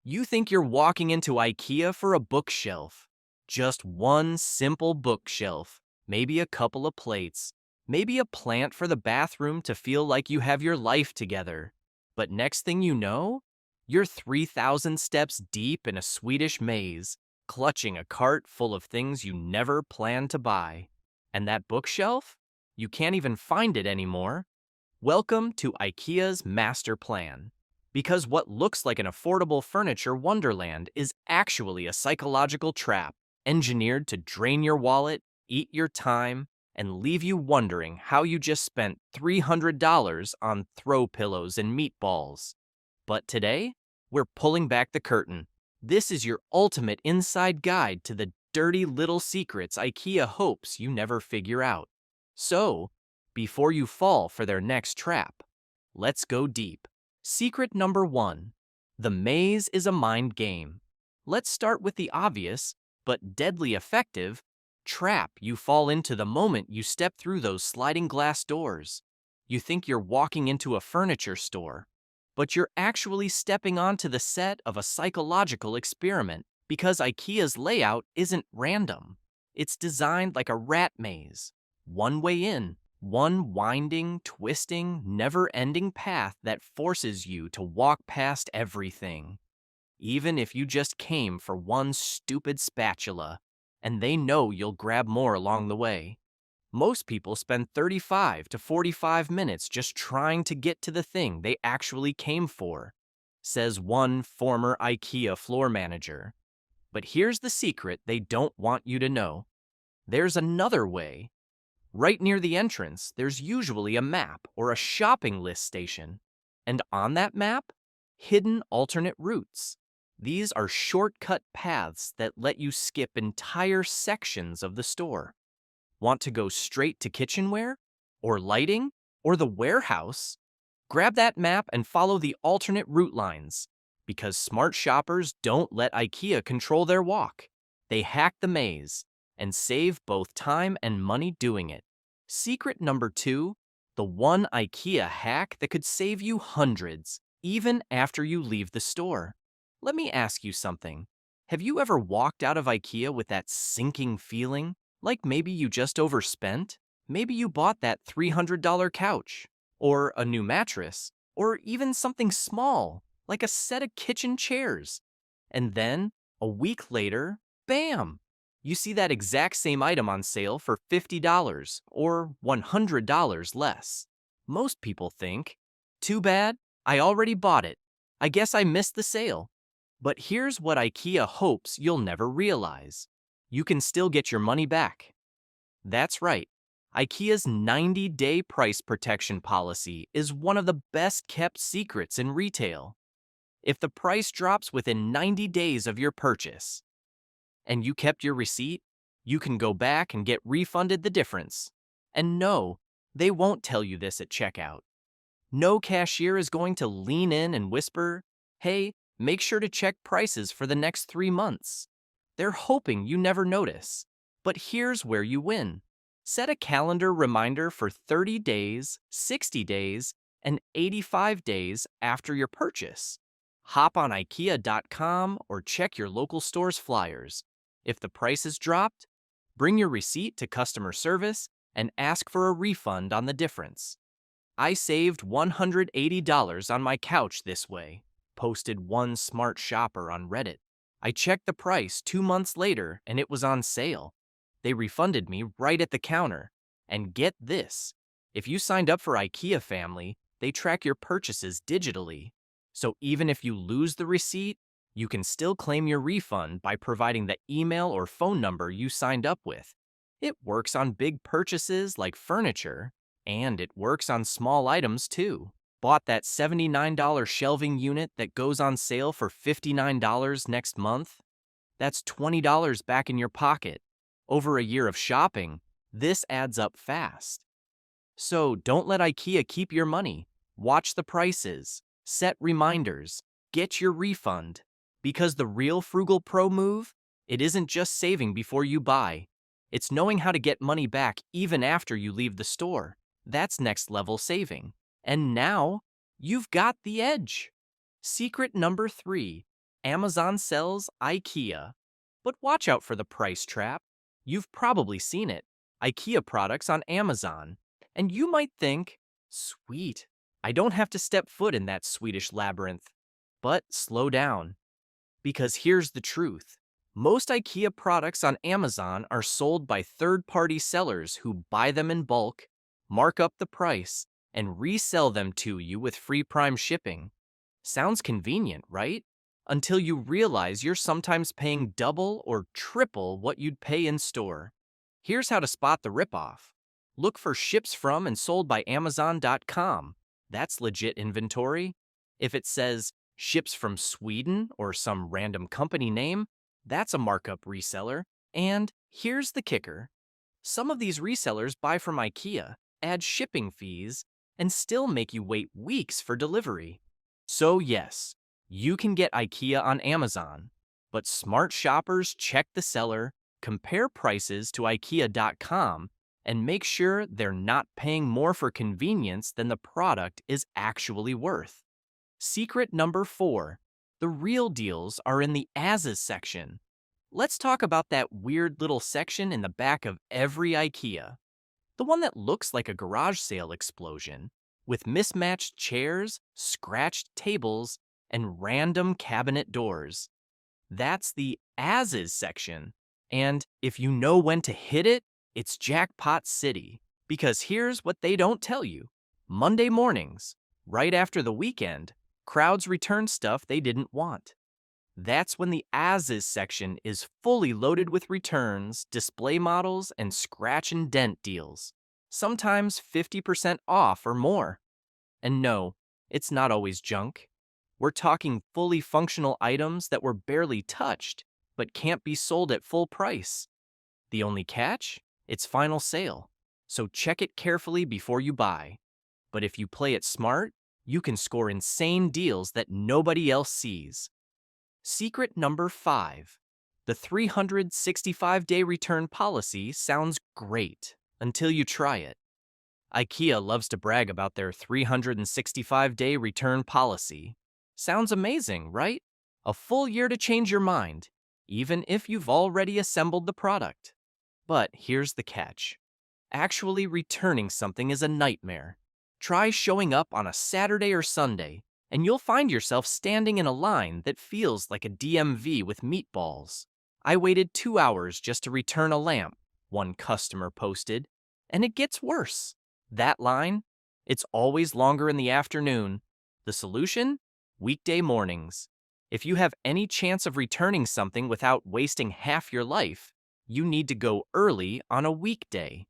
You think you're walking into IKEA for a bookshelf. Just one simple bookshelf, maybe a couple of plates, maybe a plant for the bathroom to feel like you have your life together. But next thing you know, you're 3,000 steps deep in a Swedish maze, clutching a cart full of things you never planned to buy. And that bookshelf? You can't even find it anymore. Welcome to IKEA's master plan. Because what looks like an affordable furniture wonderland is actually a psychological trap, engineered to drain your wallet, eat your time, and leave you wondering how you just spent $300 on throw pillows and meatballs. But today, we're pulling back the curtain. This is your ultimate inside guide to the dirty little secrets IKEA hopes you never figure out. So, before you fall for their next trap, let's go deep. Secret number 1. The maze is a mind game. Let's start with the obvious, but deadly effective, trap you fall into the moment you step through those sliding glass doors. You think you're walking into a furniture store, but you're actually stepping onto the set of a psychological experiment because IKEA's layout isn't random. It's designed like a rat maze. One way in, one winding, twisting, never-ending path that forces you to walk past everything. Even if you just came for one stupid spatula, and they know you'll grab more along the way. Most people spend 35 to 45 minutes just trying to get to the thing they actually came for, says one former IKEA floor manager. But here's the secret they don't want you to know. There's another way. Right near the entrance, there's usually a map or a shopping list station. And on that map, hidden alternate routes. These are shortcut paths that let you skip entire sections of the store. Want to go straight to kitchenware? Or lighting? Or the warehouse? Grab that map and follow the alternate route lines. Because smart shoppers don't let IKEA control their walk. They hack the maze and save both time and money doing it. Secret number 2, the one IKEA hack that could save you hundreds, even after you leave the store. Let me ask you something. Have you ever walked out of IKEA with that sinking feeling? Like maybe you just overspent? Maybe you bought that $300 couch, or a new mattress, or even something small, like a set of kitchen chairs. And then, a week later, bam! You see that exact same item on sale for $50 or $100 less. Most people think, too bad, I already bought it. I guess I missed the sale. But here's what IKEA hopes you'll never realize. You can still get your money back. That's right. IKEA's 90-day price protection policy is one of the best-kept secrets in retail. If the price drops within 90 days of your purchase, and you kept your receipt, you can go back and get refunded the difference. And no, they won't tell you this at checkout. No cashier is going to lean in and whisper, "Hey, make sure to check prices for the next 3 months." They're hoping you never notice. But here's where you win. Set a calendar reminder for 30 days, 60 days, and 85 days after your purchase. Hop on IKEA.com or check your local store's flyers. If the price is dropped, bring your receipt to customer service and ask for a refund on the difference. I saved $180 on my couch this way, posted one smart shopper on Reddit. I checked the price 2 months later and it was on sale. They refunded me right at the counter. And get this, if you signed up for IKEA Family, they track your purchases digitally. So even if you lose the receipt, you can still claim your refund by providing the email or phone number you signed up with. It works on big purchases like furniture, and it works on small items too. Bought that $79 shelving unit that goes on sale for $59 next month? That's $20 back in your pocket. Over a year of shopping, this adds up fast. So don't let IKEA keep your money. Watch the prices, set reminders, get your refund. Because the real Frugal Pro move, it isn't just saving before you buy. It's knowing how to get money back even after you leave the store. That's next level saving. And now, you've got the edge. Secret number 3. Amazon sells IKEA. But watch out for the price trap. You've probably seen it. IKEA products on Amazon. And you might think, sweet, I don't have to step foot in that Swedish labyrinth. But slow down. Because here's the truth. Most IKEA products on Amazon are sold by third-party sellers who buy them in bulk, mark up the price, and resell them to you with free Prime shipping. Sounds convenient, right? Until you realize you're sometimes paying double or triple what you'd pay in store. Here's how to spot the ripoff. Look for ships from and sold by Amazon.com. That's legit inventory. If it says ships from Sweden or some random company name, that's a markup reseller. And here's the kicker. Some of these resellers buy from IKEA, add shipping fees, and still make you wait weeks for delivery. So yes, you can get IKEA on Amazon, but smart shoppers check the seller, compare prices to IKEA.com, and make sure they're not paying more for convenience than the product is actually worth. Secret number 4. The real deals are in the As's section. Let's talk about that weird little section in the back of every IKEA. The one that looks like a garage sale explosion, with mismatched chairs, scratched tables, and random cabinet doors. That's the As's section. And if you know when to hit it, it's Jackpot City. Because here's what they don't tell you. Monday mornings, right after the weekend, crowds return stuff they didn't want. That's when the As's section is fully loaded with returns, display models, and scratch and dent deals. Sometimes 50% off or more. And no, it's not always junk. We're talking fully functional items that were barely touched, but can't be sold at full price. The only catch? It's final sale. So check it carefully before you buy. But if you play it smart, you can score insane deals that nobody else sees. Secret number 5. The 365-day return policy sounds great until you try it. IKEA loves to brag about their 365-day return policy. Sounds amazing, right? A full year to change your mind, even if you've already assembled the product. But here's the catch. Actually returning something is a nightmare. Try showing up on a Saturday or Sunday, and you'll find yourself standing in a line that feels like a DMV with meatballs. I waited 2 hours just to return a lamp, one customer posted, and it gets worse. That line? It's always longer in the afternoon. The solution? Weekday mornings. If you have any chance of returning something without wasting half your life, you need to go early on a weekday.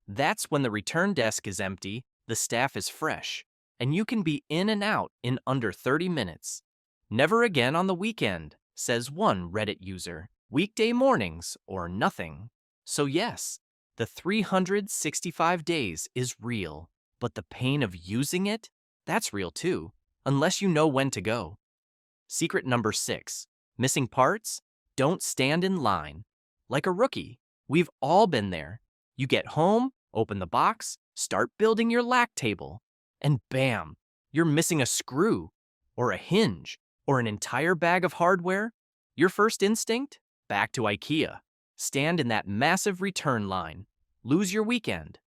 That's when the return desk is empty, the staff is fresh, and you can be in and out in under 30 minutes. Never again on the weekend, says one Reddit user. Weekday mornings or nothing. So yes, the 365 days is real, but the pain of using it, that's real too, unless you know when to go. Secret number 6. Missing parts? Don't stand in line. Like a rookie, we've all been there. You get home, open the box, start building your lack table, and bam, you're missing a screw, or a hinge, or an entire bag of hardware. Your first instinct? Back to IKEA. Stand in that massive return line. Lose your weekend.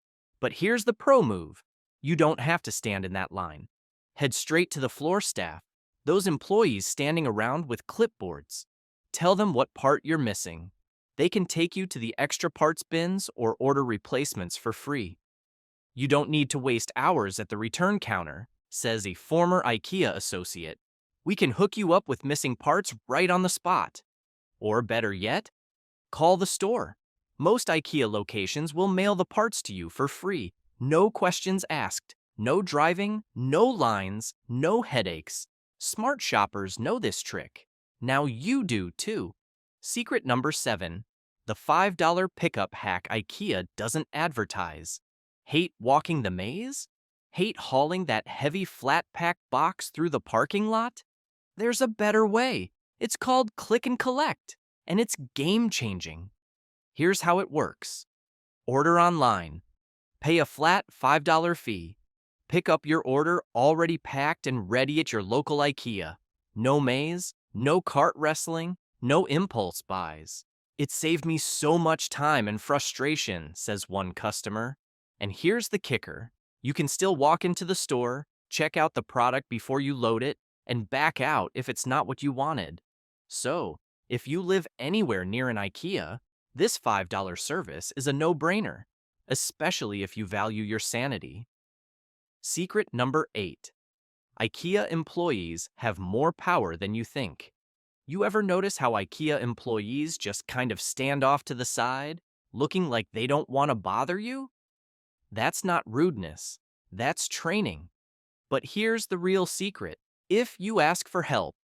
But here's the pro move. You don't have to stand in that line. Head straight to the floor staff, those employees standing around with clipboards. Tell them what part you're missing. They can take you to the extra parts bins or order replacements for free. You don't need to waste hours at the return counter, says a former IKEA associate. We can hook you up with missing parts right on the spot. Or better yet, call the store. Most IKEA locations will mail the parts to you for free. No questions asked. No driving, no lines, no headaches. Smart shoppers know this trick. Now you do too. Secret number 7. The $5 pickup hack IKEA doesn't advertise. Hate walking the maze? Hate hauling that heavy flat-pack box through the parking lot? There's a better way. It's called Click and Collect, and it's game-changing. Here's how it works. Order online. Pay a flat $5 fee. Pick up your order already packed and ready at your local IKEA. No maze, No cart wrestling, no impulse buys. It saved me so much time and frustration, says one customer. And here's the kicker. You can still walk into the store, check out the product before you load it, and back out if it's not what you wanted. So, if you live anywhere near an IKEA, this $5 service is a no-brainer, especially if you value your sanity. Secret number 8. IKEA employees have more power than you think. You ever notice how IKEA employees just kind of stand off to the side, looking like they don't want to bother you? That's not rudeness. That's training. But here's the real secret. If you ask for help,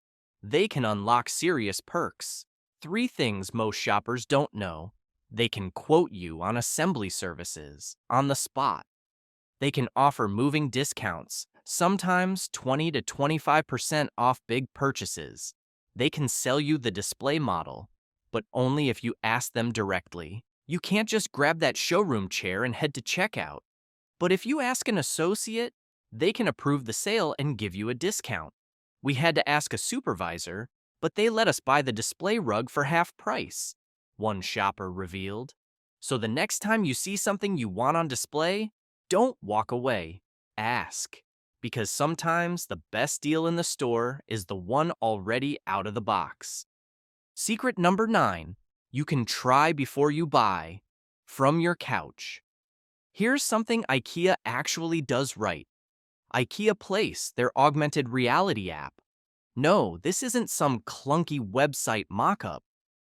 they can unlock serious perks. 3 things most shoppers don't know. They can quote you on assembly services on the spot. They can offer moving discounts, sometimes 20 to 25% off big purchases. They can sell you the display model, but only if you ask them directly. You can't just grab that showroom chair and head to checkout. But if you ask an associate, they can approve the sale and give you a discount. We had to ask a supervisor, but they let us buy the display rug for half price, one shopper revealed. So the next time you see something you want on display, don't walk away. Ask. Because sometimes the best deal in the store is the one already out of the box. Secret number 9. You can try before you buy. From your couch. Here's something IKEA actually does right. IKEA Place, their augmented reality app. No, this isn't some clunky website mock-up.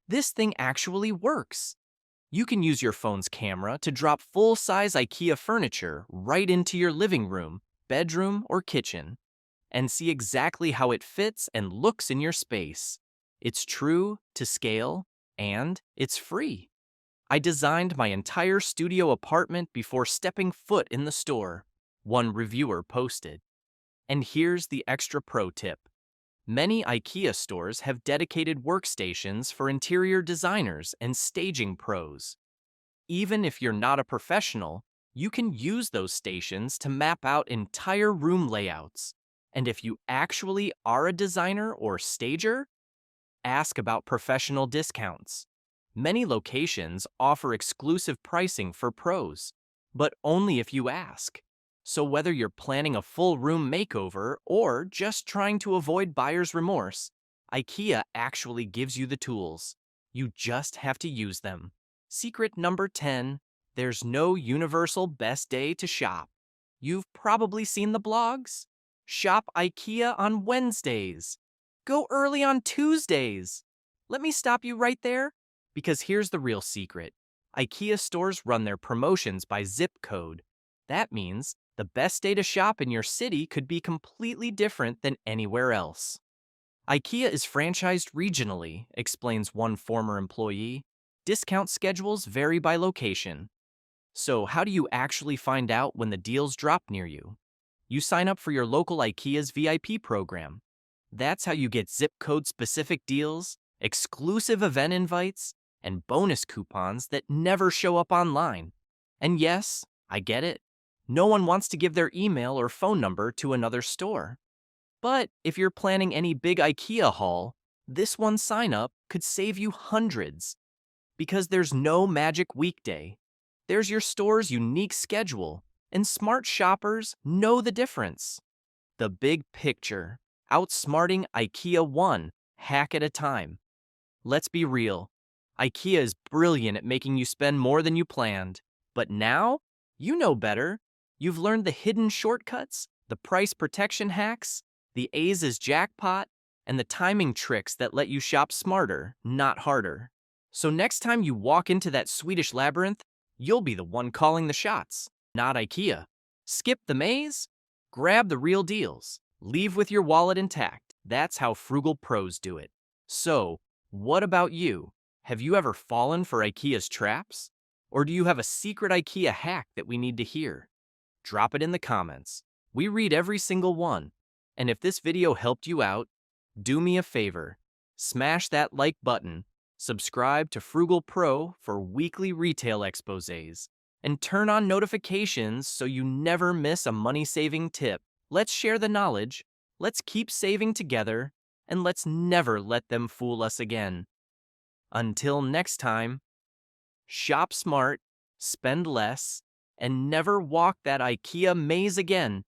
This thing actually works. You can use your phone's camera to drop full-size IKEA furniture right into your living room, bedroom, or kitchen, and see exactly how it fits and looks in your space. It's true to scale, and it's free. I designed my entire studio apartment before stepping foot in the store, one reviewer posted. And here's the extra pro tip. Many IKEA stores have dedicated workstations for interior designers and staging pros. Even if you're not a professional, you can use those stations to map out entire room layouts. And if you actually are a designer or stager, ask about professional discounts. Many locations offer exclusive pricing for pros, but only if you ask. So whether you're planning a full room makeover or just trying to avoid buyer's remorse, IKEA actually gives you the tools. You just have to use them. Secret number 10. There's no universal best day to shop. You've probably seen the blogs. Shop IKEA on Wednesdays. Go early on Tuesdays. Let me stop you right there. Because here's the real secret. IKEA stores run their promotions by zip code. That means the best day to shop in your city could be completely different than anywhere else. IKEA is franchised regionally, explains one former employee. Discount schedules vary by location. So how do you actually find out when the deals drop near you? You sign up for your local IKEA's VIP program. That's how you get zip code-specific deals, exclusive event invites, and bonus coupons that never show up online. And yes, I get it. No one wants to give their email or phone number to another store. But if you're planning any big IKEA haul, this one sign-up could save you hundreds. Because there's no magic weekday. There's your store's unique schedule, and smart shoppers know the difference. The big picture, outsmarting IKEA one hack at a time. Let's be real. IKEA is brilliant at making you spend more than you planned. But now, you know better. You've learned the hidden shortcuts, the price protection hacks, the A's is jackpot, and the timing tricks that let you shop smarter, not harder. So next time you walk into that Swedish labyrinth, you'll be the one calling the shots, not IKEA. Skip the maze, grab the real deals, leave with your wallet intact. That's how frugal pros do it. So, what about you? Have you ever fallen for IKEA's traps? Or do you have a secret IKEA hack that we need to hear? Drop it in the comments. We read every single one. And if this video helped you out, do me a favor. Smash that like button, subscribe to Frugal Pro for weekly retail exposés, and turn on notifications so you never miss a money-saving tip. Let's share the knowledge. Let's keep saving together. and let's never let them fool us again. Until next time, shop smart, spend less, and never walk that IKEA maze again.